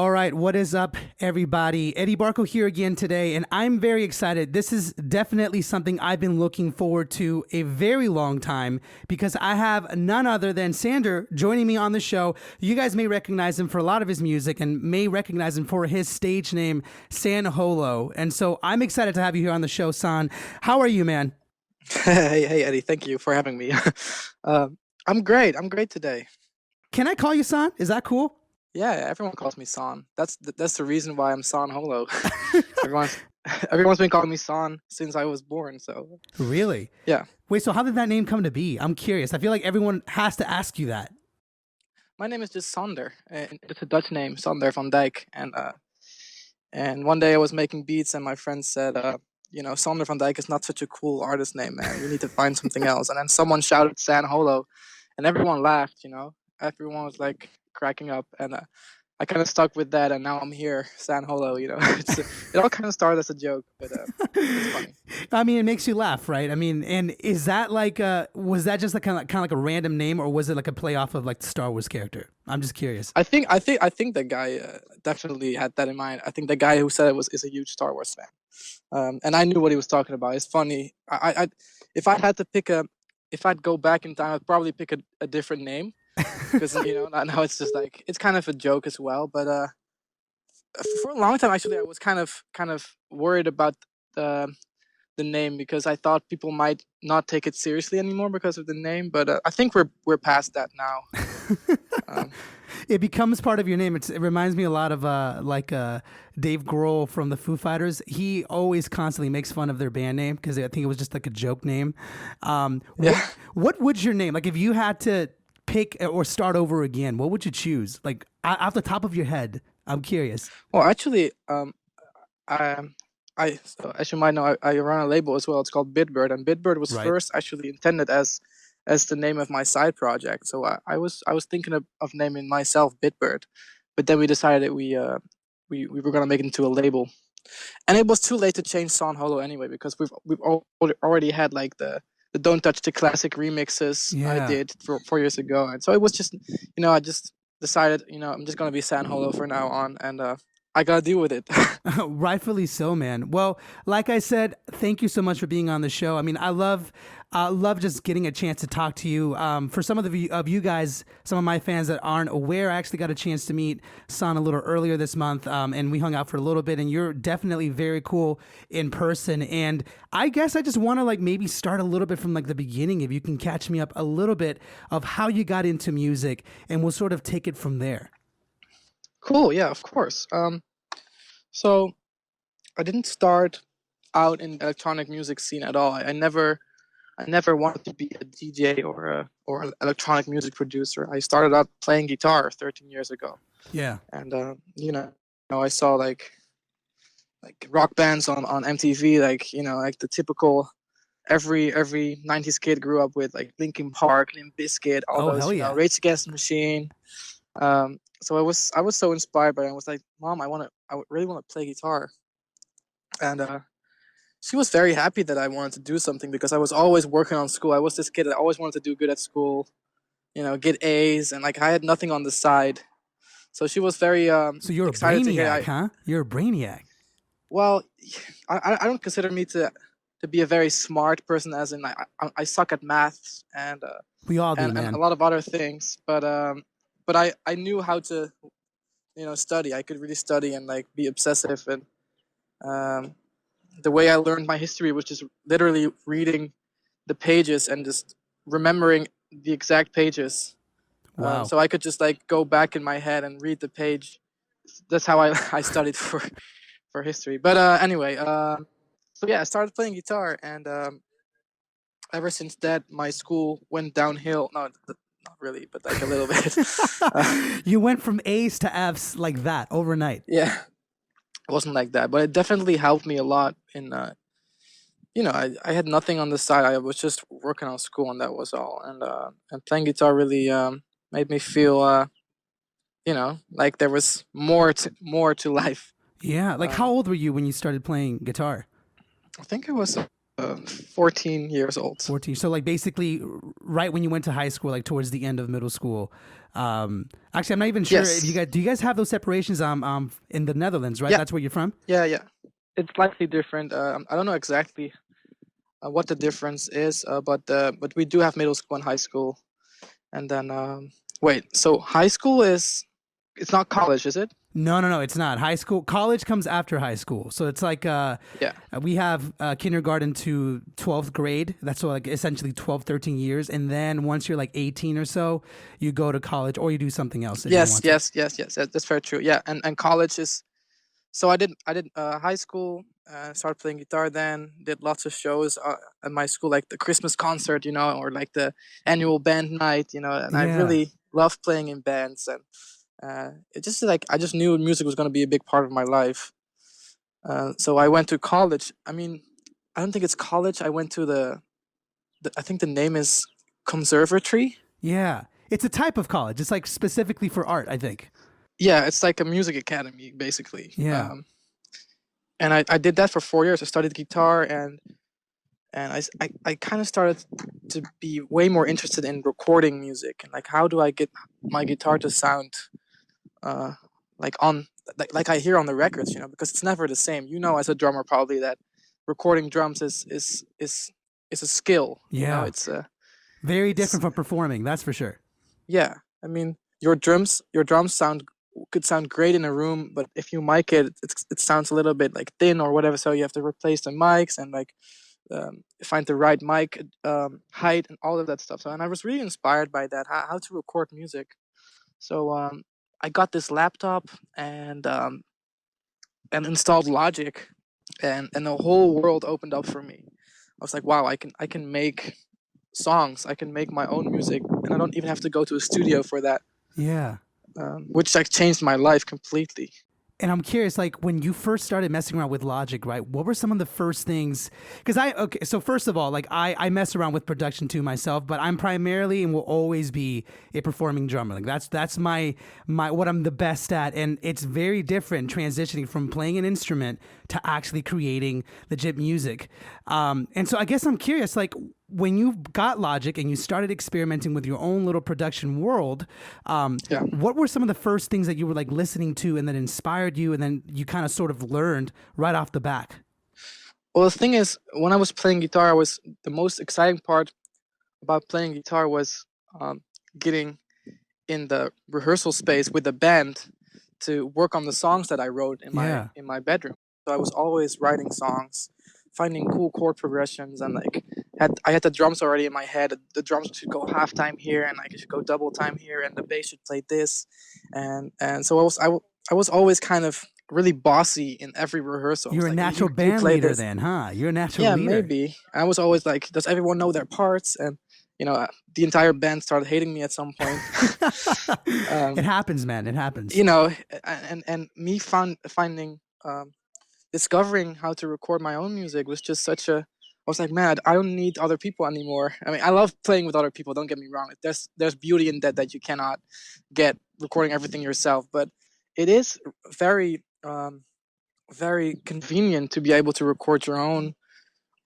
All right, what is up, everybody? Eddie Barco here again today, and I'm very excited. This is definitely something I've been looking forward to a very long time because I have none other than Sander joining me on the show. You guys may recognize him for a lot of his music and may recognize him for his stage name, San Holo. And so I'm excited to have you here on the show, San. How are you, man? Hey, Eddie. Thank you for having me. uh, I'm great. I'm great today. Can I call you San? Is that cool? Yeah, everyone calls me San. That's the reason why I'm San Holo. everyone's everyone's been calling me San since I was born. So Really? yeah, Wait, so how did that name come to be? I'm curious. I feel like everyone has to ask you that. my name is just Sander, and it's a Dutch name, Sander van Dijk. And one day I was making beats, and my friend said, Sander van Dijk is not such a cool artist name, man. You need to find something else. And then someone shouted San Holo, and everyone laughed. Everyone was like cracking up, and I kind of stuck with that, and now I'm here, San Holo. It all kind of started as a joke, but it's funny. I mean, it makes you laugh, right? I mean, and is that like was that just like kind of like a random name, or was it like a play off of like the Star Wars character? I'm just curious. I think the guy definitely had that in mind. I think the guy who said it is a huge Star Wars fan, and I knew what he was talking about. It's funny. If I had to if I'd go back in time, I'd probably pick a different name because now it's just like it's kind of a joke as well. But for a long time, actually, I was kind of worried about the the name because I thought people might not take it seriously anymore because of the name. But I think we're past that now. Um, It becomes part of your name. It reminds me a lot of Dave Grohl from the Foo Fighters. He always constantly makes fun of their band name because I think it was just like a joke name. yeah. What would your name like if you had to pick or start over again? What would you choose? Like off the top of your head, I'm curious. Well, actually, I, so as you might know, I run a label as well. It's called Bitbird, and Bitbird was Right. first actually intended as the name of my side project. So I was thinking of naming myself Bitbird, but then we decided that we were gonna make it into a label, and it was too late to change San Holo anyway because already had like the Don't Touch the Classic remixes I Yeah. did 4 years ago, and so it was just I just decided I'm just gonna be San Holo for now on, and I gotta deal with it. Rightfully so, man. Well, like I said, thank you so much for being on the show. I mean, I love just getting a chance to talk to you. For some of you guys, some of my fans that aren't aware, I actually got a chance to meet San a little earlier this month, and we hung out for a little bit. And you're definitely very cool in person. And I guess I just want to like maybe start a little bit from like the beginning, if you can catch me up a little bit of how you got into music, and we'll sort of take it from there. Cool, yeah, of course. So I didn't start out in the electronic music scene at all. I never wanted to be a DJ or an electronic music producer. I started out playing guitar 13 years ago, Yeah. and I saw like rock bands on MTV, like the typical every 90s kid grew up with, like Linkin Park, Limp Bizkit, all Oh, hell those, yeah. Rage Against the Machine. So I was so inspired by it. I was like, Mom, really want to play guitar, and she was very happy that I wanted to do something because I was always working on school. I was this kid that always wanted to do good at school, get A's, and like I had nothing on the side. So she was very So you're a excited to hear. brainiac, huh? You're a brainiac. Well, I don't consider me to be a very smart person, as in I suck at maths and We all do, and a man. lot of other things, but I knew how to study. I could really study and like be obsessive, and um, the way I learned my history was just literally reading the pages and just remembering the exact pages. Wow. So I could just like go back in my head and read the page. That's how I studied for history. But anyway, so yeah, I started playing guitar, and ever since that, my school went downhill. No, not really, but like a little bit. uh, You went from A's to F's like that overnight. yeah, it wasn't like that, but it definitely helped me a lot in I had nothing on the side. I was just working on school, and that was all. And playing guitar really made me feel like there was more to life. Yeah. Like, how Um, old were you when you started playing guitar? I think it was 14 years old. 14. So like basically right when you went to high school, like towards the end of middle school. Actually, I'm not even sure if you Yes. guys, do you guys have those separations in the Netherlands, right? Yeah. That's where you're from? Yeah. Yeah. It's slightly different. I don't know exactly what the difference is, but we do have middle school and high school. And then wait, so high school is it's not college, is it? No, no, no, it's not. High school, college comes after high school. So it's like Yeah. we have kindergarten to 12th grade. That's like essentially 12, 13 years. And then once you're like 18 or so, you go to college or you do something else if you Yes, want to. yes, yes, yes. That's very true. Yeah, and college is so I did high school. Started playing guitar then. Did lots of shows at my school, like the Christmas concert, or like the annual band night, And I Yeah. really loved playing in bands, and it just like I just knew music was going to be a big part of my life. So I went to college. I mean, I don't think it's college. I went to the I think the name is conservatory. Yeah. It's a type of college. It's like specifically for art, I think. Yeah, it's like a music academy basically. Yeah. And I did that for 4 years. I studied guitar, and I kind of started to be way more interested in recording music, and like how do I get my guitar to sound uh, like on like I hear on the records, because it's never the same. As a drummer probably that recording drums is a skill. Yeah. Very It's different from performing, that's for sure. Yeah. I mean, your drums could sound great in a room, but if you mic it, it sounds a little bit like thin or whatever. So you have to replace the mics and like find the right mic height and all of that stuff. And I was really inspired by that, how to record music. So I got this laptop and installed Logic, and the whole world opened up for me. I was like, wow, I can make songs. I can make my own music, and I don't even have to go to a studio for that. Yeah. Which like changed my life completely. And I'm curious, like when you first started messing around with Logic, right? What were some of the first things? Because okay, so first of all, like I mess around with production too myself, but I'm primarily and will always be a performing drummer. Like that's my what I'm the best at, and it's very different transitioning from playing an instrument to actually creating legit music. And so I guess I'm curious, like when you got Logic and you started experimenting with your own little production world, Yeah. what were some of the first things that you were like listening to and that inspired you and then you kind of sort of learned right off the back? Well, the thing is, when I was playing guitar, I was the most exciting part about playing guitar was getting in the rehearsal space with the band to work on the songs that I wrote in my Yeah. in my bedroom. So I was always writing songs, finding cool chord progressions, and like I had the drums already in my head. The drums should go half time here, and like it should go double time here, and the bass should play this, and so I was always kind of really bossy in every rehearsal. I was You're a like, natural you band play leader this. then, huh? You're a natural Yeah, leader. maybe. I was always like, does everyone know their parts? And the entire band started hating me at some point. It um, happens, man. It happens. and me finding discovering how to record my own music was just such a. I was like, man, I don't need other people anymore. I mean, I love playing with other people. Don't get me wrong. There's beauty in that you cannot get recording everything yourself. But it is very very convenient to be able to record your own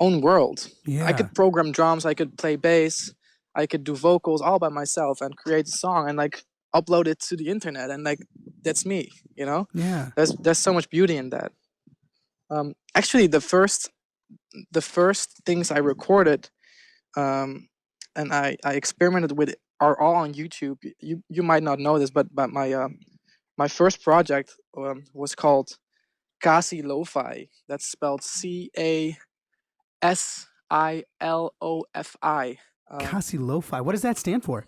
world. I Yeah. could program drums, I could play bass, I could do vocals all by myself and create a song and like upload it to the internet, and like that's me, Yeah. There's so much beauty in that. Actually, the first things I recorded, and I experimented with are all on YouTube. You might not know this, but my first project was called Kasi Lo-Fi. That's spelled Casilofi. Kasi Lo-Fi. What does that stand for?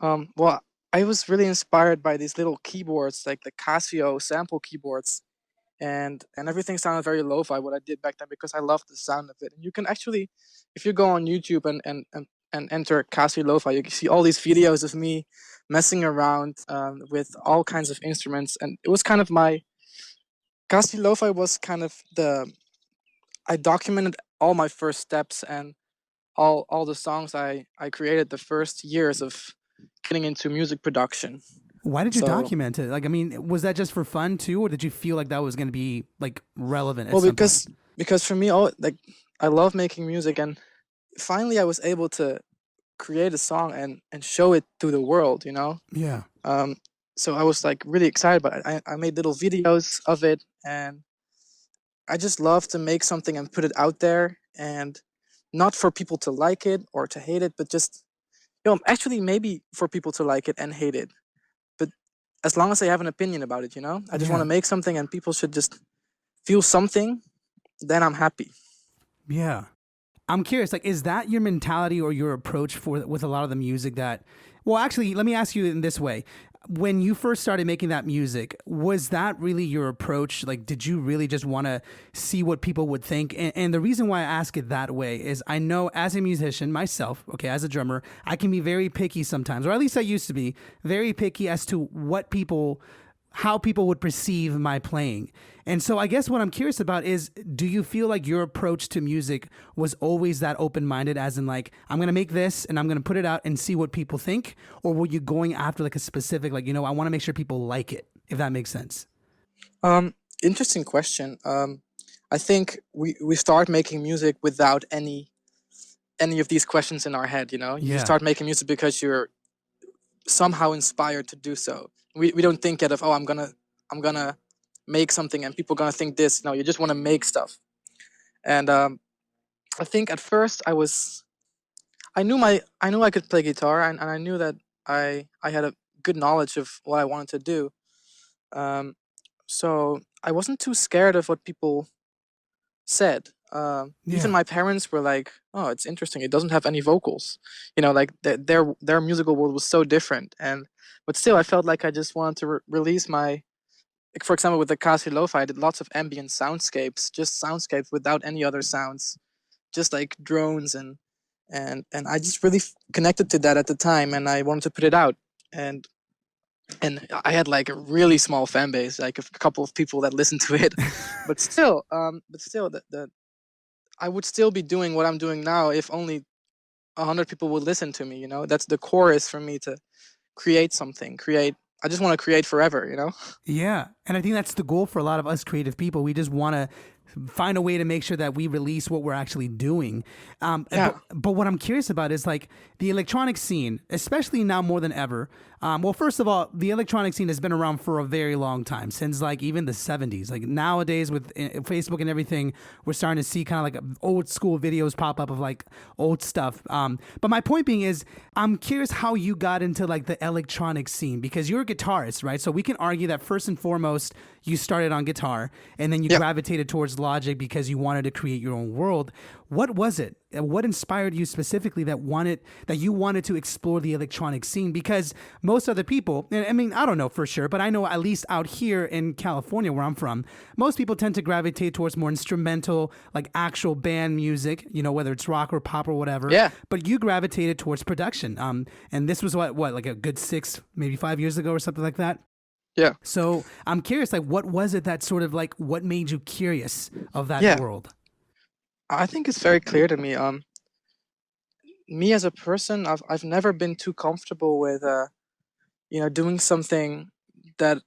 Well, I was really inspired by these little keyboards, like the Casio sample keyboards, and everything sounded very lo-fi. What I did back then because I loved the sound of it. And you can actually, if you go on YouTube and enter Casio Lo-Fi, you can see all these videos of me messing around with all kinds of instruments, and it was kind of my Casio Lo-Fi was kind of the I documented all my first steps and all the songs I created the first years of getting into music production. Why did you So, document it? Like, I mean, was that just for fun too, or did you feel like that was going to be like relevant at well, some point? because for me, all like I love making music, and finally I was able to create a song and show it to the world. Yeah. Um, so I was like really excited, but I made little videos of it, and I just love to make something and put it out there, and not for people to like it or to hate it, but just actually maybe for people to like it and hate it, but as long as they have an opinion about it, I just want Yeah. to make something and people should just feel something, then I'm happy. Yeah. I'm curious, like, is that your mentality or your approach for with a lot of the music that? Well, actually, let me ask you in this way: when you first started making that music, was that really your approach? Like, did you really just want to see what people would think? And the reason why I ask it that way is I know as a musician myself, okay, as a drummer, I can be very picky sometimes, or at least I used to be very picky as to what people how people would perceive my playing. And so I guess what I'm curious about is, do you feel like your approach to music was always that open-minded, as in like, I'm going to make this and I'm going to put it out and see what people think? Or were you going after like a specific, like, I want to make sure people like it, if that makes sense? um Interesting question. I think we start making music without any of these questions in our head. You Yeah. start making music because you're somehow inspired to do so. We don't think yet of, oh, I'm gonna make something and people gonna think this. No, you just want to make stuff. And I think at first I knew I could play guitar, and I knew that I had a good knowledge of what I wanted to do. Um, so I wasn't too scared of what people said. Even Yeah. my parents were like, "Oh, it's interesting. It doesn't have any vocals." Like their musical world was so different. And but still, I felt like I just wanted to release my. Like, for example, with the Kasi Lo-Fi, I did lots of ambient soundscapes, just soundscapes without any other sounds, just like drones, and I just really connected to that at the time, and I wanted to put it out. And I had like a really small fan base, like a couple of people that listened to it, but still, the I would still be doing what I'm doing now if only 100 people would listen to me. That's the core is for me to create something. Create. I just want to create forever. Yeah. And I think that's the goal for a lot of us creative people. We just want to find a way to make sure that we release what we're actually doing. Yeah. But what I'm curious about is like the electronic scene, especially now more than ever. Well, first of all, the electronic scene has been around for a very long time, since like even the 70s. Like nowadays with Facebook and everything, we're starting to see kind of like old school videos pop up of like old stuff. But my point being is, I'm curious how you got into like the electronic scene, because you're a guitarist, right? So we can argue that first and foremost, you started on guitar and then you Yeah. gravitated towards Logic because you wanted to create your own world. What was it? What inspired you specifically that you wanted to explore the electronic scene? Because most other people, and I mean, I don't know for sure, but I know at least out here in California where I'm from, most people tend to gravitate towards more instrumental, like actual band music, whether it's rock or pop or whatever. Yeah. But you gravitated towards production. And this was what like a good 6, maybe 5 years ago or something like that. Yeah. So I'm curious, like, what was it that sort of like what made you curious of that Yeah. world? I think it's very clear to me. Me as a person, I've never been too comfortable with doing something that,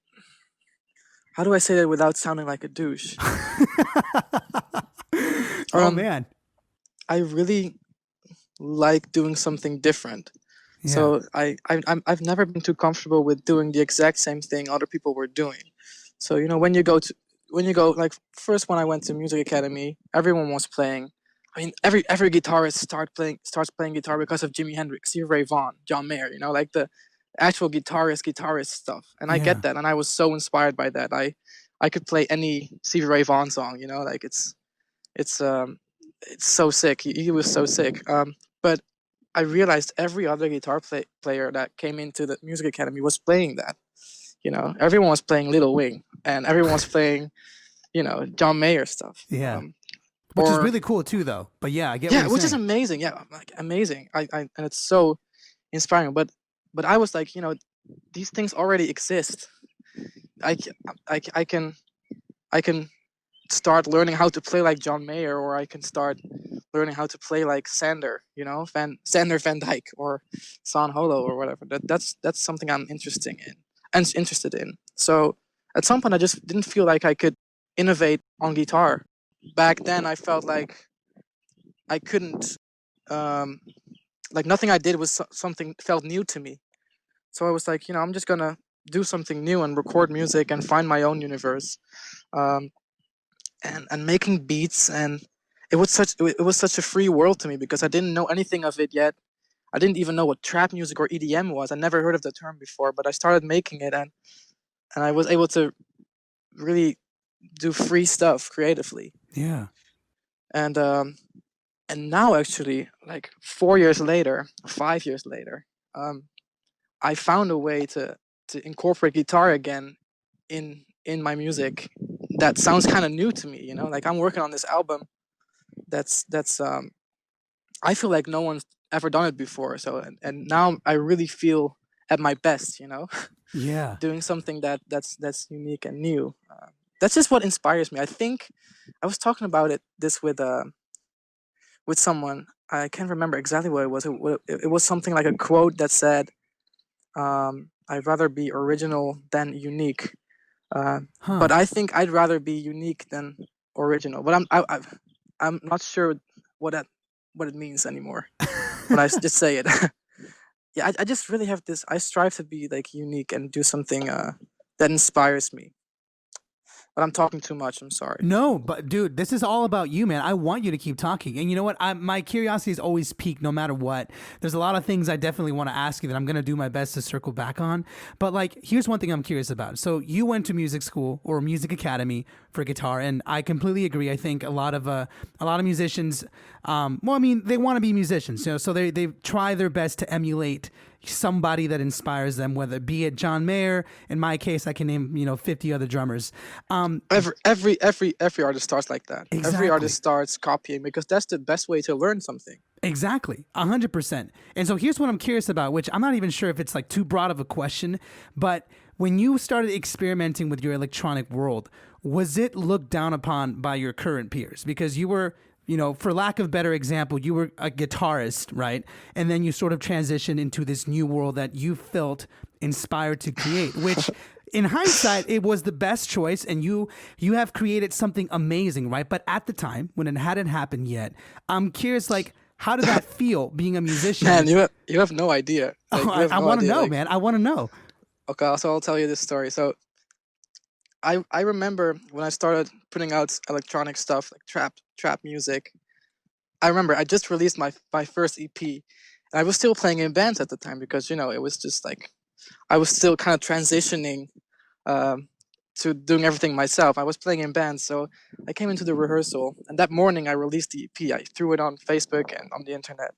how do I say that without sounding like a douche? Oh Um, man, I really like doing something different. yeah, So I've never been too comfortable with doing the exact same thing other people were doing. So when you go like first when I went to music academy, everyone was playing. I mean, every guitarist starts playing guitar because of Jimi Hendrix, Stevie Ray Vaughan, John Mayer. Like the actual guitarist stuff. And I yeah, get that, and I was so inspired by that. I could play any Stevie Ray Vaughan song. Like it's it's so sick. He was so sick. But I realized every other player that came into the music academy was playing that. Everyone was playing Little Wing, and everyone was playing, John Mayer stuff. yeah. Which is Or really cool too, though. But yeah, I get what yeah, you're which is saying. amazing. Yeah, like amazing. And it's so inspiring. But I was like, these things already exist. I, c- I can start learning how to play like John Mayer, or I can start learning how to play like Sander Van Dyke or San Holo or whatever. That's something I'm interested in. So at some point, I just didn't feel like I could innovate on guitar. Back then, I felt like I couldn't, um, like nothing I did was something felt new to me. So I was like, I'm just gonna do something new and record music and find my own universe. Um, and making beats, and it was such a free world to me because I didn't know anything of it yet. I didn't even know what trap music or EDM was. I never heard of the term before, but I started making it, and I was able to really do free stuff creatively. Yeah. And and now actually, like 4 years later, 5 years later, um, I found a way to incorporate guitar again in my music that sounds kind of new to me. Like I'm working on this album that's I feel like no one's ever done it before. So and now I really feel at my best. Yeah. Doing something that's unique and new. That's just what inspires me. I think I was talking about this with someone. I can't remember exactly what it was. It was something like a quote that said, "I'd rather be original than unique." Huh. But I think I'd rather be unique than original. But I'm not sure what that what it means anymore when I just say it. Yeah, I just really have this. I strive to be like unique and do something that inspires me. But I'm talking too much. I'm sorry. No, but dude, this is all about you, man. I want you to keep talking. And you know what? My curiosity is always peaked no matter what. There's a lot of things I definitely want to ask you that I'm going to do my best to circle back on. But like, here's one thing I'm curious about. So you went to music school or music academy for guitar, and I completely agree. I think a lot of musicians, well, I mean, they want to be musicians, so they try their best to emulate somebody that inspires them, whether it be it John Mayer. In my case, I can name 50 other drummers. Every artist starts like that. Every Exactly. artist starts copying because that's the best way to learn something. Exactly, 100%. And so here's what I'm curious about, which I'm not even sure if it's like too broad of a question, but when you started experimenting with your electronic world, was it looked down upon by your current peers? Because you were, for lack of better example, you were a guitarist, right? And then you sort of transitioned into this new world that you felt inspired to create, which in hindsight, it was the best choice, and you have created something amazing, right? But at the time, when it hadn't happened yet, I'm curious, like, how did that feel being a musician? Man, you have no idea. Like, Oh, you have I no want to idea. know, Like, man. I want to know. okay, so I'll tell you this story. So I remember when I started putting out electronic stuff like trap music. I remember I just released my first EP, and I was still playing in bands at the time because it was just like I was still kind of transitioning um, to doing everything myself. I was playing in bands, so I came into the rehearsal, and that morning I released the EP. I threw it on Facebook and on the internet,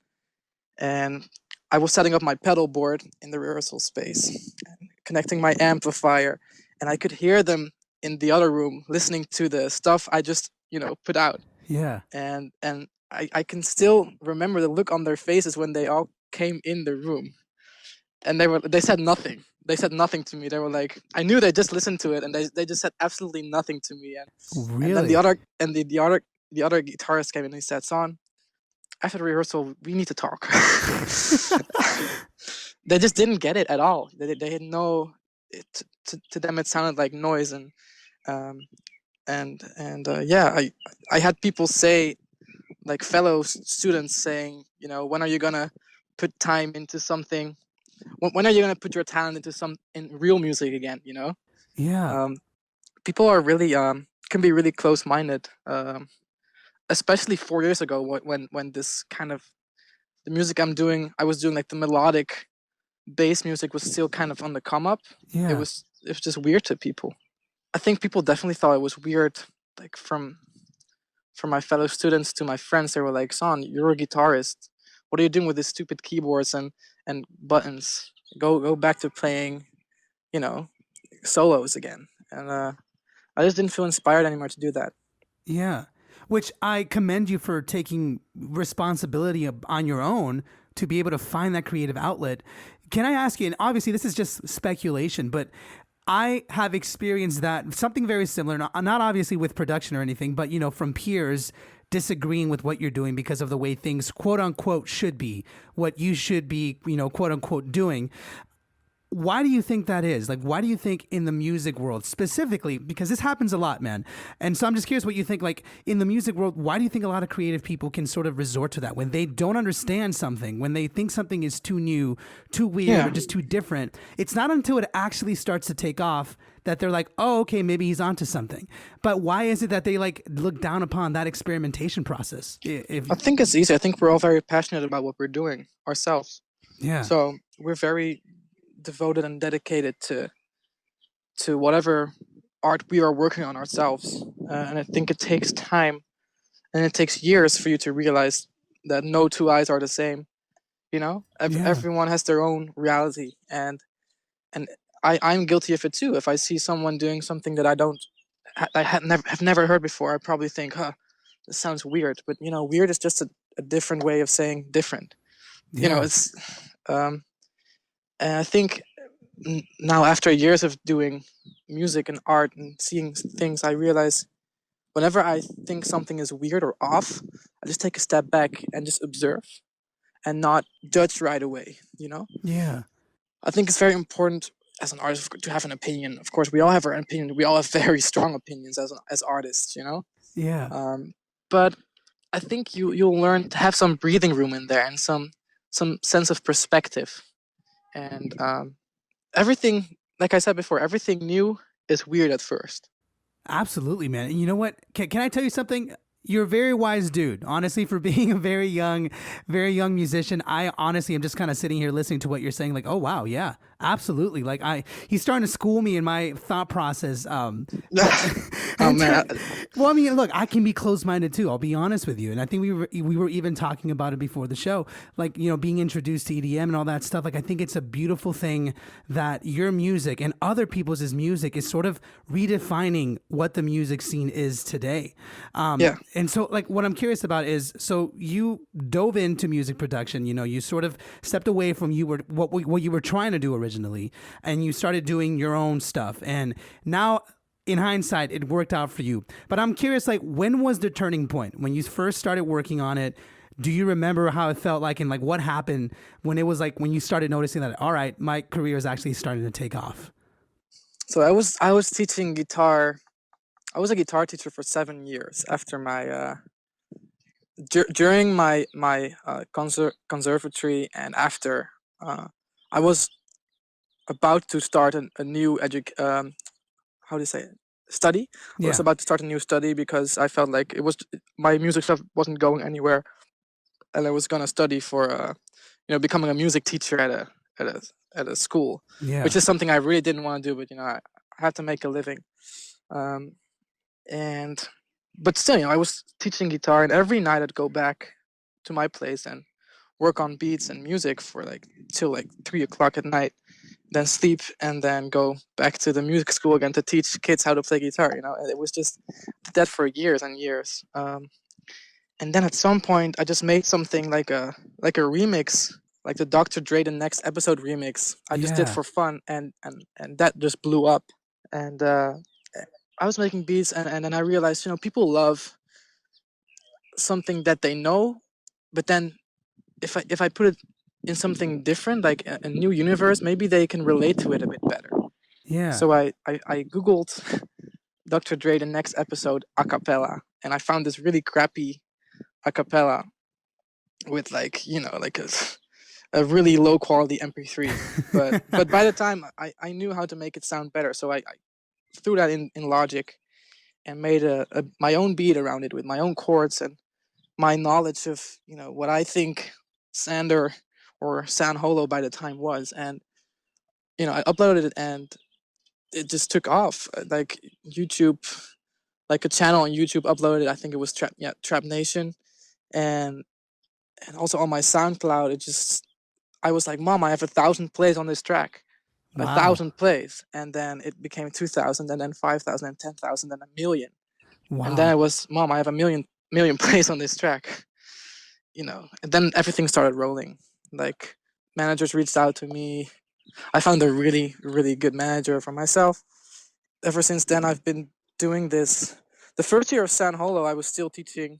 and I was setting up my pedal board in the rehearsal space, and connecting my amplifier, and I could hear them in the other room listening to the stuff I just put out, Yeah. and I can still remember the look on their faces when they all came in the room, and they said nothing. They said nothing to me. They were like, I knew they just listened to it, and they just said absolutely nothing to me. And then the Really? other and the other guitarist came in and he said, "Son, after the rehearsal, we need to talk." They just didn't get it at all. They had no. To them, it sounded like noise, um, and yeah, I had people say, like fellow students saying, when are you gonna put time into something? When are you gonna put your talent into in real music again? Yeah. Um, People are really can be really close minded, especially 4 years ago when this kind of the music I was doing like the melodic bass music was still kind of on the come up. Yeah. It was just weird to people. I think people definitely thought it was weird, like from my fellow students to my friends. They were like, "Son, you're a guitarist. What are you doing with these stupid keyboards and buttons? Go back to playing, you know, solos again." And I just didn't feel inspired anymore to do that. Yeah. Which I commend you for taking responsibility on your own to be able to find that creative outlet. Can I ask you, and obviously this is just speculation, but I have experienced that something very similar, not obviously with production or anything, but from peers disagreeing with what you're doing because of the way things quote unquote should be, what you should be, quote unquote doing. why do you think that is? Like, why do you think in the music world specifically, because this happens a lot, man. And so I'm just curious what you think, like in the music world, why do you think a lot of creative people can sort of resort to that when they don't understand something, when they think something is too new, too weird, or Yeah, just too different? It's not until it actually starts to take off that they're like, oh, okay, maybe he's onto something. But why is it that they like look down upon that experimentation process? If I think it's easy. I think we're all very passionate about what we're doing ourselves. yeah, So we're very devoted and dedicated to whatever art we are working on ourselves. And I think it takes time and it takes years for you to realize that no two eyes are the same. You know, yeah, everyone has their own reality, and I'm guilty of it too. If I see someone doing something that I have never heard before, I probably think, huh, this sounds weird. But you know, weird is just a different way of saying different. You know, yeah, it's um, and I think now after years of doing music and art and seeing things, I realize whenever I think something is weird or off, I just take a step back and just observe and not judge right away. You know, yeah, I think it's very important as an artist to have an opinion. Of course, we all have our opinion. We all have very strong opinions as artists. You know, yeah. um, but I think you'll learn to have some breathing room in there and some sense of perspective. And everything, like I said before, everything new is weird at first. Absolutely, man. And you know what? Can I tell you something? You're a very wise dude, honestly, for being a very young musician. I honestly am just kind of sitting here listening to what you're saying, like, oh wow, yeah, absolutely. Like he's starting to school me in my thought process. But Oh and man, well, I mean, look, I can be closed minded too. I'll be honest with you, and I think we were even talking about it before the show, like being introduced to EDM and all that stuff. Like, I think it's a beautiful thing that your music and other people's music is sort of redefining what the music scene is today. yeah. And so, like, what I'm curious about is, so you dove into music production. You sort of stepped away from what you were trying to do originally, and you started doing your own stuff. And now, in hindsight, it worked out for you. But I'm curious, like, when was the turning point when you first started working on it? Do you remember how it felt like, and like what happened when it was like when you started noticing that, all right, my career is actually starting to take off? So I was teaching guitar. I was a guitar teacher for 7 years after my during my conservatory and after I was about to start a new how do you say it? Study. I was Yeah, about to start a new study because I felt like it was my music stuff wasn't going anywhere, and I was gonna study for becoming a music teacher at a at a school, yeah, which is something I really didn't want to do, but I had to make a living. Um, and but still, I was teaching guitar, and every night I'd go back to my place and work on beats and music for like till like 3 o'clock at night, then sleep, and then go back to the music school again to teach kids how to play guitar. And it was just did that for years and years. And then at some point, I just made something like a remix, like the Dr. Dre the Next Episode remix. I just did yeah, for fun, and that just blew up. And I was making beats, and then I realized, people love something that they know, but then if I put it in something different, like a new universe, maybe they can relate to it a bit better. yeah. So I googled Dr. Dre the Next Episode a cappella, and I found this really crappy a cappella with like a really low quality MP3. But by the time I knew how to make it sound better, so I threw that in Logic and made my own beat around it with my own chords and my knowledge of what I think Sander or San Holo by the time was, and I uploaded it and it just took off. Like YouTube, like a channel on YouTube uploaded. I think it was Trap Nation, and also on my SoundCloud. I was like, Mom, I have 1,000 plays on this track. A Wow, thousand plays, and then it became 2,000, and then 5,000, and 10,000, and a million, and then wow. I was, Mom, I have a million plays on this track. And then everything started rolling. Like, managers reached out to me. I found a really really good manager for myself. Ever since then, I've been doing this. The first year of San Holo, I was still teaching.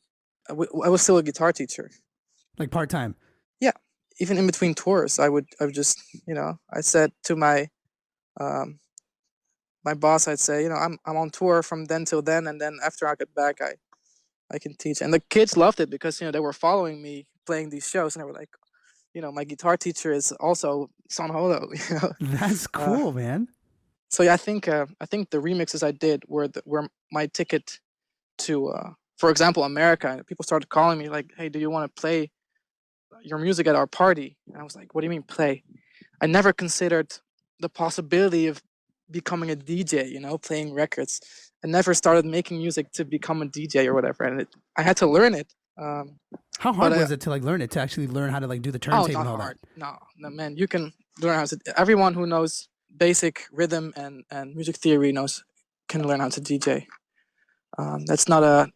I was still a guitar teacher. Like part time. Yeah, even in between tours, I would just, I said to um, my boss, I'd say, I'm on tour from then till then, and then after I get back, I can teach. And the kids loved it because they were following me playing these shows, and they were like, my guitar teacher is also San Holo. That's Uh, cool, man. so yeah, I think the remixes I did were my ticket to, for example, America. And people started calling me like, "Hey, do you want to play your music at our party?" And I was like, "What do you mean play?" I never considered the possibility of becoming a DJ, playing records. I never started making music to become a DJ or whatever, and I had to learn it. How But hard was it to like learn it, to actually learn how to like do the oh, turntable not and all that? hard. No, no, man, you can learn how to. Everyone who knows basic rhythm and music theory knows can learn how to DJ. That's not a.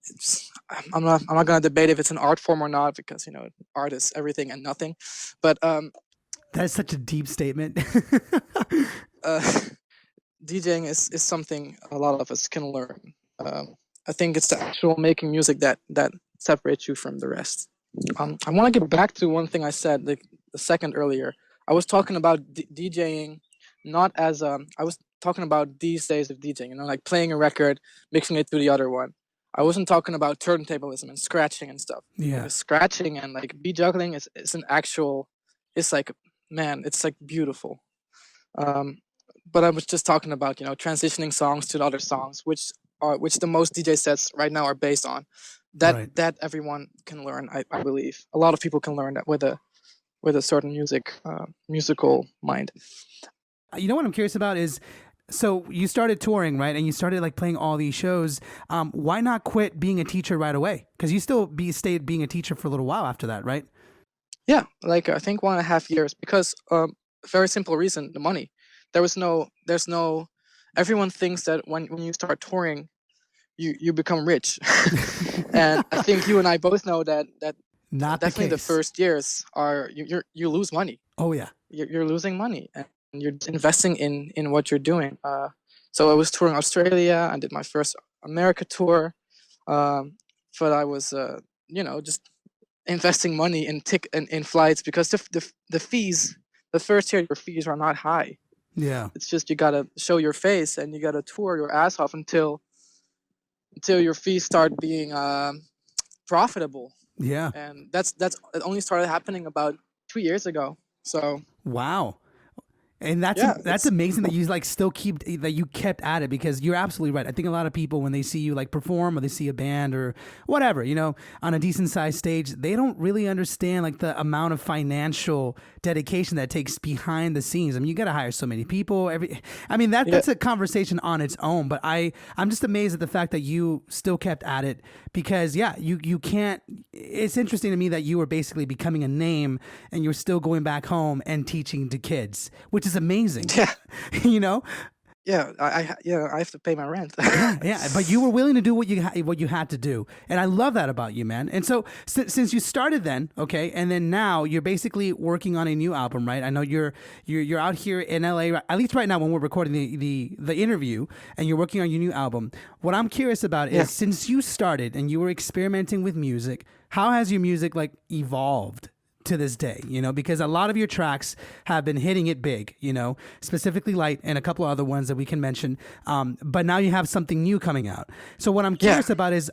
It's, I'm not gonna debate if it's an art form or not because art is everything and nothing, but That's such a deep statement. uh, DJing is something a lot of us can learn. I think it's the actual making music that separates you from the rest. I want to get back to one thing I said like a second earlier. I was talking about DJing, not as I was talking about these days of DJing. Like playing a record, mixing it to the other one. I wasn't talking about turntablism and scratching and stuff. Yeah. Because scratching and like beat juggling is an actual. It's like, man, it's like beautiful. Um, but I was just talking about transitioning songs to the other songs, which the most DJ sets right now are based on. That Right. that everyone can learn, I believe. A lot of people can learn that with a certain musical mind. You know what I'm curious about is, so you started touring, right? And you started like playing all these shows. Why not quit being a teacher right away? Because you still stayed being a teacher for a little while after that, right? Yeah, like I think 1.5 years because very simple reason, the money. There's no. Everyone thinks that when you start touring, you become rich, and I think you and I both know that Not the definitely the case. first years are you lose money. Oh yeah. You're losing money and you're investing in what you're doing. So I was touring Australia. I did my first America tour, um, but I was just investing money in flights because the fees, the first year your fees are not high. Yeah. It's just you gotta show your face and you gotta tour your ass off until your fees start being profitable. Yeah. And that's it only started happening about 2 years ago. So Wow. And yeah, that's amazing that you like still keep that you kept at it, because you're absolutely right. I think a lot of people, when they see you like perform or they see a band or whatever, on a decent sized stage, they don't really understand like the amount of financial dedication that takes behind the scenes. I mean, you got to hire so many people. I mean, yeah, that's a conversation on its own. But I'm just amazed at the fact that you still kept at it, because yeah, you can't. It's interesting to me that you were basically becoming a name and you're still going back home and teaching to kids, which is amazing. yeah, you know yeah. I have to pay my rent. yeah, but you were willing to do what you had to do, and I love that about you, man. And so since you started then, okay, and then now you're basically working on a new album, right? I know you're out here in LA, at least right now when we're recording the interview, and you're working on your new album. What I'm curious about Yeah. is, since you started and you were experimenting with music, how has your music like evolved to this day, because a lot of your tracks have been hitting it big, specifically Light and a couple of other ones that we can mention. But now you have something new coming out. So what I'm Yeah. curious about is,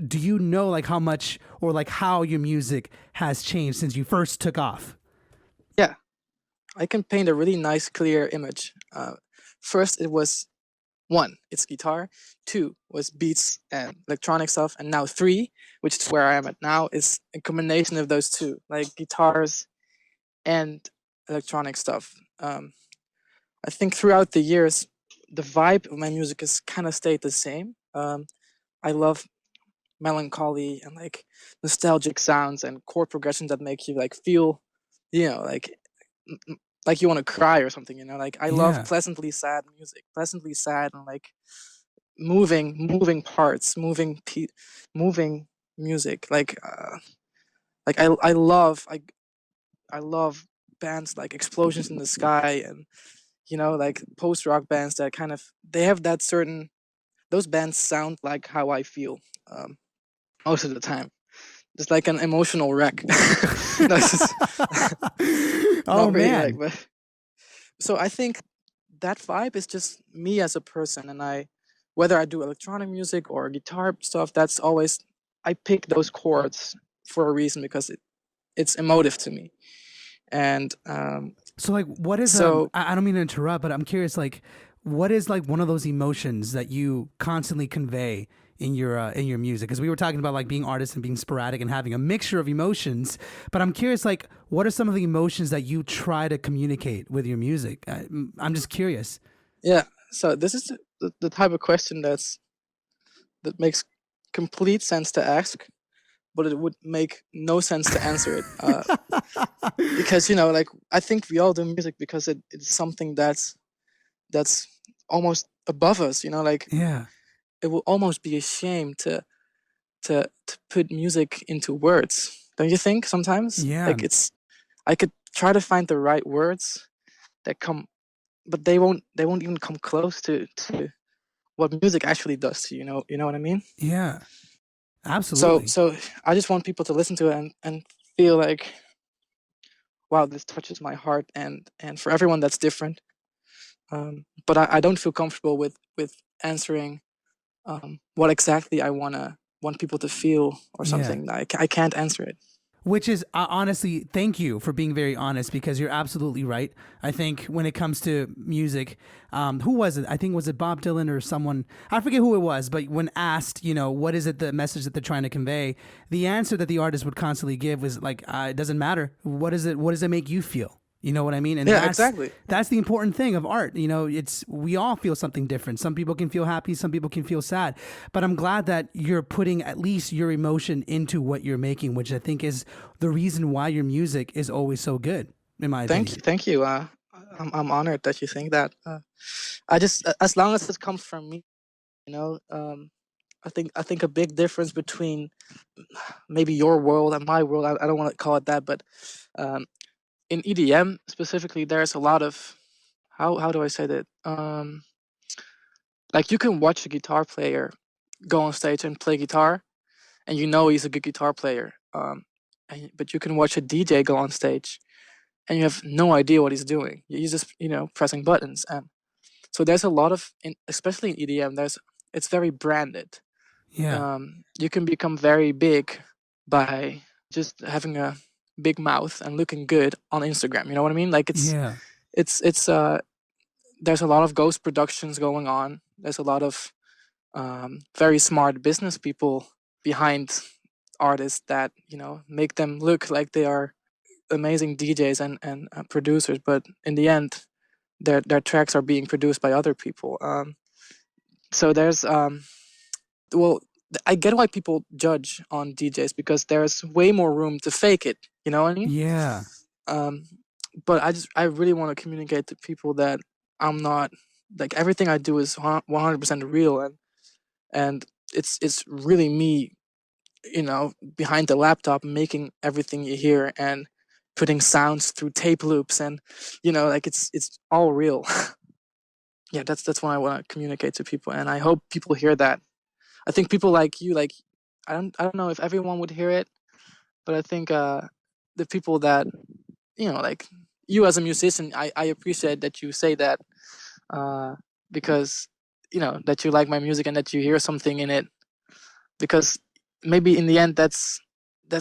do you know like how much or like how your music has changed since you first took off? Yeah. I can paint a really nice, clear image. First, it was one, it's guitar. Two was beats and electronic stuff. And now three, which is where I am at now, is a combination of those two, like guitars and electronic stuff. I think throughout the years, the vibe of my music has kind of stayed the same. I love melancholy and like nostalgic sounds and chord progressions that make you like feel, like like you want to cry or something. Like I love Yeah. pleasantly sad music, pleasantly sad and like moving parts, moving music. Like I love bands like Explosions in the Sky and like post rock bands that kind of they have that certain those bands sound like how I feel most of the time. just like an emotional wreck. No, it's just Oh not really like, man. but so I think that vibe is just me as a person, and whether I do electronic music or guitar stuff, that's always I pick those chords for a reason because it's emotive to me, and So like what is so I don't mean to interrupt, but I'm curious like what is like one of those emotions that you constantly convey in your music? Because we were talking about like being artists and being sporadic and having a mixture of emotions, but I'm curious like what are some of the emotions that you try to communicate with your music? I'm just curious. yeah, so this is the type of question that makes complete sense to ask, but it would make no sense to answer it. Because like I think we all do music because it's something that's almost above us. Like Yeah. it will almost be a shame to put music into words. Don't you think sometimes? Yeah. Like I could try to find the right words that come, but they won't even come close to what music actually does to you. You know what I mean? Yeah. So Absolutely. so I just want people to listen to it and feel like, wow, this touches my heart, and for everyone that's different. But I don't feel comfortable with answering what exactly I want people to feel or Yeah. something. I can't answer it. Which is honestly, thank you for being very honest because you're absolutely right. I think when it comes to music, who was it? I think was it Bob Dylan or someone? I forget who it was, but when asked, what is it the message that they're trying to convey? The answer that the artist would constantly give was like, it doesn't matter. What is it? What does it make you feel? You know what I mean? And Yeah, exactly. that's the important thing of art. It's we all feel something different. Some people can feel happy, some people can feel sad. But I'm glad that you're putting at least your emotion into what you're making, which I think is the reason why your music is always so good, in my Thank opinion. you, thank you. I'm honored that you think that. I just as long as it comes from me, you know. I think a big difference between maybe your world and my world. I don't want to call it that, but um, in EDM specifically, there's a lot of how do I say that? Like you can watch a guitar player go on stage and play guitar, and he's a good guitar player. But you can watch a DJ go on stage, and you have no idea what he's doing. He's just pressing buttons, and so there's a lot of, especially in EDM, it's very branded. Yeah. You can become very big by just having a big mouth and looking good on Instagram. You know what I mean? Like Yeah. it's there's a lot of ghost productions going on. There's a lot of very smart business people behind artists that make them look like they are amazing DJs and producers, but in the end, their tracks are being produced by other people. So there's well, I get why people judge on DJs because there's way more room to fake it. You know what I mean? Yeah. Um, but I really want to communicate to people that I'm not, like, everything I do is 100% real, and it's really me, behind the laptop making everything you hear and putting sounds through tape loops, and like it's all real. Yeah, that's what I want to communicate to people, and I hope people hear that. I think people like you, like, I don't know if everyone would hear it, but I think the people that like you as a musician, I appreciate that you say that, uh, because that you like my music and that you hear something in it, because maybe in the end that's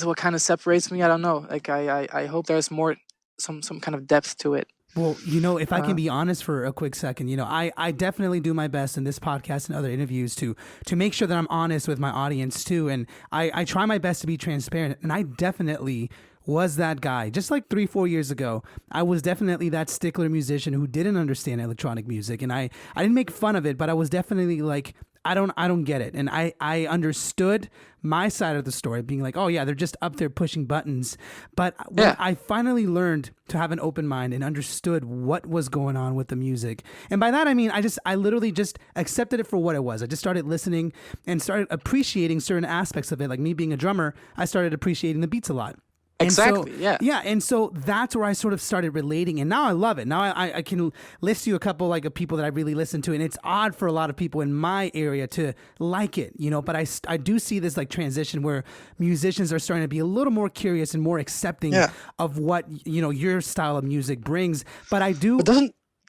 what kind of separates me. I don't know. Like I hope there's more, some kind of depth to it. Well, if I can Uh, be honest for a quick second, I definitely do my best in this podcast and other interviews to make sure that I'm honest with my audience too. And I try my best to be transparent. And I definitely was that guy. Just like 3, 4 years ago, I was definitely that stickler musician who didn't understand electronic music. And I didn't make fun of it, but I was definitely like, I don't get it. And I understood my side of the story being like, oh yeah, they're just up there pushing buttons. But when yeah, I finally learned to have an open mind and understood what was going on with the music, and by that I mean I literally just accepted it for what it was. I just started listening and started appreciating certain aspects of it. Like me being a drummer, I started appreciating the beats a lot. And so, Exactly. Yeah. yeah, and so that's where I sort of started relating, and now I love it. Now I can list you a couple like of people that I really listen to, and it's odd for a lot of people in my area to like it, you know. But I do see this like transition where musicians are starting to be a little more curious and more accepting Yeah. of what your style of music brings. But I But do,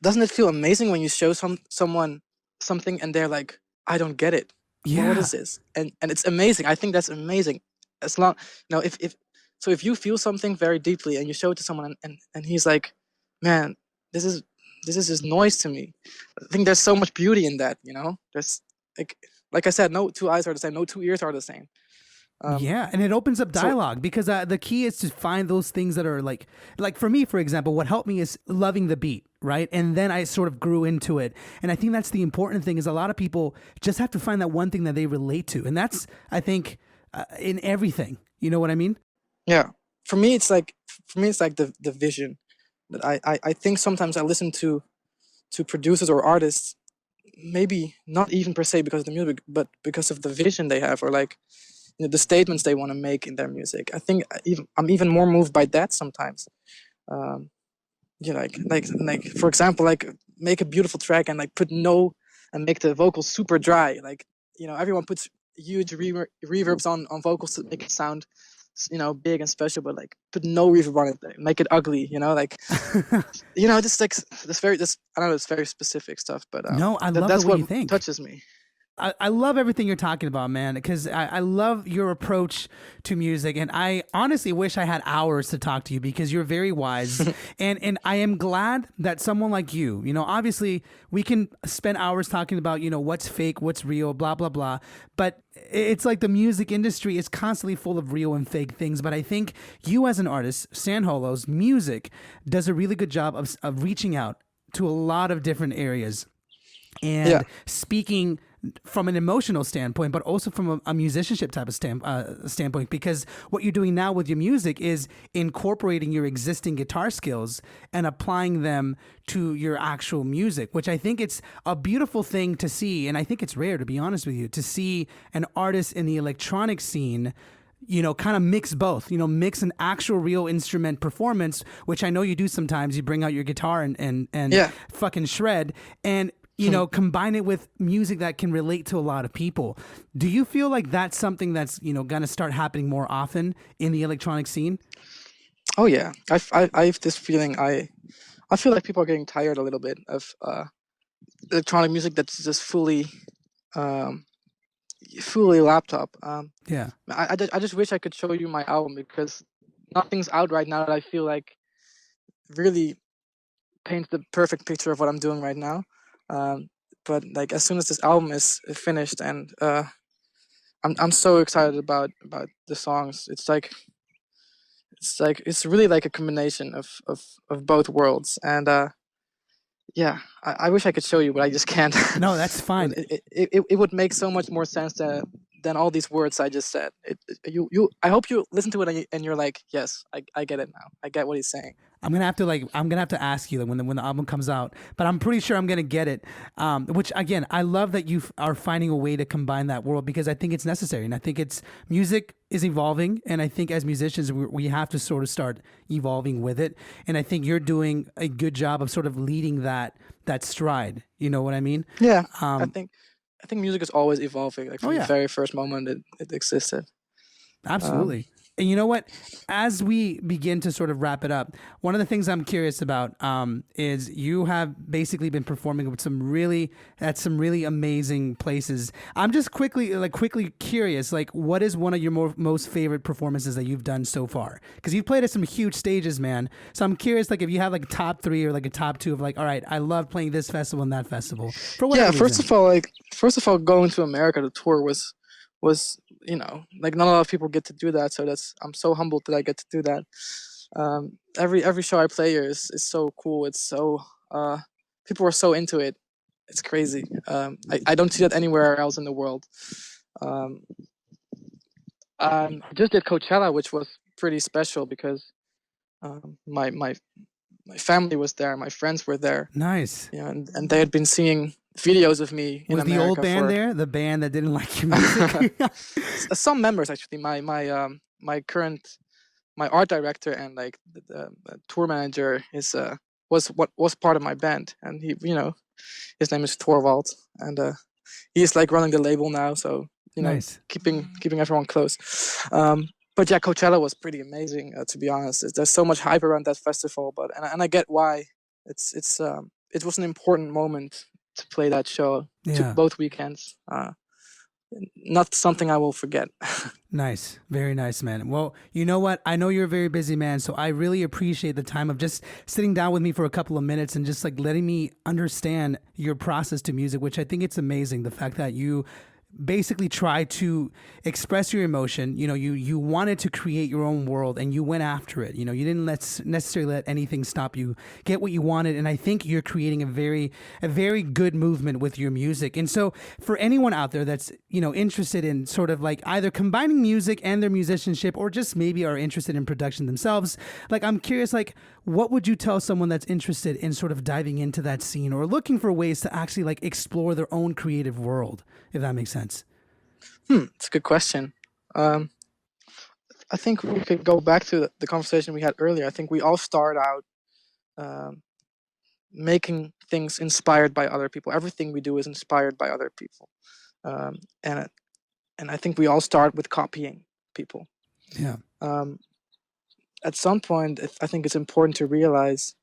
doesn't it feel amazing when you show someone something and they're like, I don't get it. What yeah, is this? And it's amazing. I think that's amazing. As long if so if you feel something very deeply and you show it to someone and he's like, man, this is this is just noise to me. I think there's so much beauty in that, you know? There's like I said, no two eyes are the same, no two ears are the same. Um yeah, and it opens up so dialogue because the key is to find those things that are like for me, for example, what helped me is loving the beat, right? And then I sort of grew into it, and I think that's the important thing is a lot of people just have to find that one thing that they relate to, and that's I think in everything. You know what I mean? yeah. For me it's like the vision that I think sometimes I listen to producers or artists, maybe not even per se because of the music, but because of the vision they have, or like the statements they want to make in their music. I think I'm even more moved by that sometimes. Um, yeah, like for example, like make a beautiful track and like put no and make the vocals super dry. Like everyone puts huge reverbs on vocals to make it sound big and special, but like put no reverb on it, like, make it ugly. Like just like this I don't know, it's very specific stuff, but No, I love the that's way what you think. touches me. I love everything you're talking about, man, because I love your approach to music. And I honestly wish I had hours to talk to you because you're very wise. And I am glad that someone like you, obviously we can spend hours talking about, what's fake, what's real, blah, blah, blah. But it's like the music industry is constantly full of real and fake things. But I think you as an artist, San Holo's music does a really good job of reaching out to a lot of different areas Yeah. and speaking from an emotional standpoint, but also from a musicianship type of standpoint, because what you're doing now with your music is incorporating your existing guitar skills and applying them to your actual music, which I think it's a beautiful thing to see. And I think it's rare, to be honest with you, to see an artist in the electronic scene kind of mix both, mix an actual real instrument performance, which I know you do sometimes. You bring out your guitar and Yeah. fucking shred, and combine it with music that can relate to a lot of people. Do you feel like that's something that's, going to start happening more often in the electronic scene? Oh yeah. I have this feeling. I feel like people are getting tired a little bit of electronic music that's just um, fully laptop. Yeah. I just wish I could show you my album because nothing's out right now that I feel like really paints the perfect picture of what I'm doing right now. Um, but like as soon as this album is finished, and I'm so excited about the songs. It's really like a combination of both worlds, and yeah, I wish I could show you, but I just can't. No, that's fine. It would make so much more sense than all these words I just said. I hope you listen to it and you're like, yes, I get it now. I get what he's saying. I'm gonna have to ask you when the album comes out, but I'm pretty sure I'm gonna get it. Which again, I love that you are finding a way to combine that world because I think it's necessary, and I think it's music is evolving, and I think as musicians we have to sort of start evolving with it, and I think you're doing a good job of sort of leading that stride. You know what I mean? Yeah, I Um, think I think music is always evolving. Like oh from the yeah. very first moment it existed. Um, Absolutely. And you know what? As we begin to sort of wrap it up, one of the things I'm curious about is you have basically been performing with some really amazing places. I'm just quickly curious, like what is one of your most favorite performances that you've done so far? Because you've played at some huge stages, man. So I'm curious, like if you have like a top 3 or like a top 2 of like, all right, I love playing this festival and that festival for whatever yeah, reason. first of all, going to America to tour was like not a lot of people get to do that, so I'm so humbled that I get to do that. Every show I play here is so cool. It's so people are so into it. It's crazy. I don't see that anywhere else in the world. um, I just did Coachella, which was pretty special because my family was there, my friends were there, Nice. and they had been seeing videos of me in Was the old America band for there? The band that didn't like your music? some members actually. My current my art director and like the tour manager is was part of my band, and he, his name is Torvald, and he's like running the label now, so Nice. keeping everyone close. But yeah, Coachella was pretty amazing, to be honest. There's so much hype around that festival, but and I get why. It was an important moment to play that show to Yeah. both weekends. Not something I will forget. Nice. Very nice, man. Well, you know what? I know you're a very busy man, so I really appreciate the time of just sitting down with me for a couple of minutes and just like letting me understand your process to music, which I think it's amazing. The fact that you basically try to express your emotion. You wanted to create your own world and you went after it. You didn't necessarily let anything stop you get what you wanted. And I think you're creating a very good movement with your music. And so for anyone out there that's, interested in sort of like either combining music and their musicianship, or just maybe are interested in production themselves, like I'm curious, like what would you tell someone that's interested in sort of diving into that scene or looking for ways to actually like explore their own creative world, if that makes sense? It's a good question. Um, I think we could go back to the conversation we had earlier. I think we all start out um, making things inspired by other people. Everything we do is inspired by other people, um, and and I think we all start with copying people. Yeah. Um, at some point, I think it's important to realize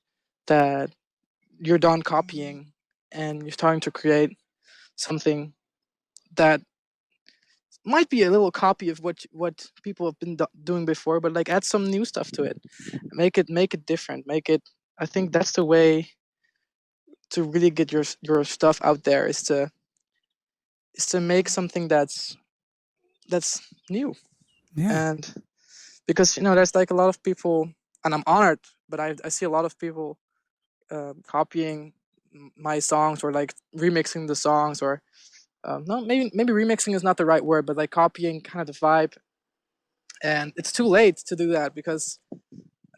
that you're done copying and you're starting to create something that might be a little copy of what people have been doing before, but like add some new stuff to it, make it different, make it. I think that's the way to really get your stuff out there, is to make something that's new. Yeah. And because there's like a lot of people, and I'm honored, but I see a lot of people copying my songs, or like remixing the songs, or no, maybe remixing is not the right word, but like copying kind of the vibe. And it's too late to do that, because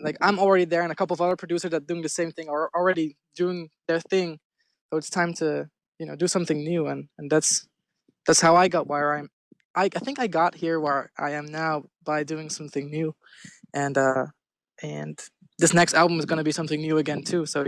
like I'm already there, and a couple of other producers that are doing the same thing are already doing their thing. So it's time to do something new, and that's how I got where I think I got here where I am now by doing something new. And and this next album is going to be something new again too, so